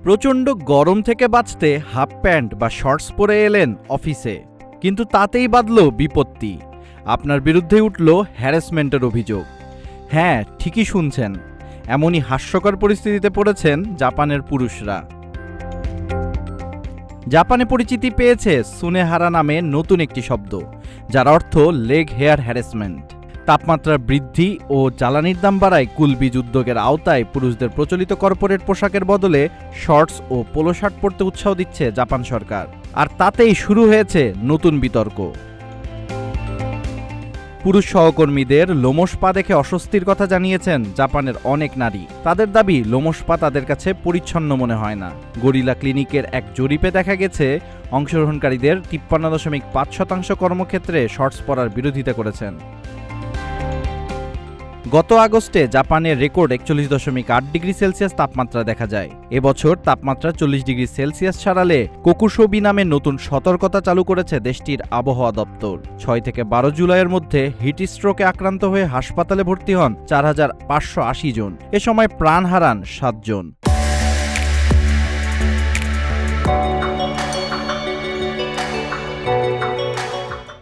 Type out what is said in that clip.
প্রচণ্ড গরম থেকে বাঁচতে হাফ প্যান্ট বা শর্টস পরে এলেন অফিসে, কিন্তু তাতেই বাধল বিপত্তি। আপনার বিরুদ্ধে উঠল হ্যারাসমেন্টের অভিযোগ। হ্যাঁ, ঠিকই শুনছেন, এমনই হাস্যকর পরিস্থিতিতে পড়েছেন জাপানের পুরুষরা। জাপানে পরিচিতি পেয়েছে সুনেহারা নামে নতুন একটি শব্দ, যার অর্থ লেগ হেয়ার হ্যারাসমেন্ট। তাপমাত্রার বৃদ্ধি ও জ্বালানির দাম বাড়ায় কুলবীজ উদ্যোগের আওতায় পুরুষদের প্রচলিত কর্পোরেট পোশাকের বদলে শর্টস ও পোলো শার্ট পরতে উৎসাহ দিচ্ছে জাপান সরকার। আর তাতেই শুরু হয়েছে নতুন বিতর্ক। পুরুষ সহকর্মীদের লোমশ পা দেখে অস্বস্তির কথা জানিয়েছেন জাপানের অনেক নারী। তাদের দাবি, লোমশ পা তাদের কাছে পরিচ্ছন্ন মনে হয় না। গরিলা ক্লিনিকের এক জরিপে দেখা গেছে, অংশগ্রহণকারীদের 53.5% কর্মক্ষেত্রে শর্টস পরার বিরোধিতা করেছেন। গত আগস্টে জাপানের রেকর্ড 41.8 ডিগ্রি সেলসিয়াস তাপমাত্রা দেখা যায়। এবছর তাপমাত্রা 40 ডিগ্রি সেলসিয়াস ছাড়ালে কোকুশোবি নামে নতুন সতর্কতা চালু করেছে দেশটির আবহাওয়া দপ্তর। 6 থেকে 12 জুলাইয়ের মধ্যে হিট স্ট্রোকে আক্রান্ত হয়ে হাসপাতালে ভর্তি হন 4580 জন। এ সময় প্রাণ হারান 7 জন।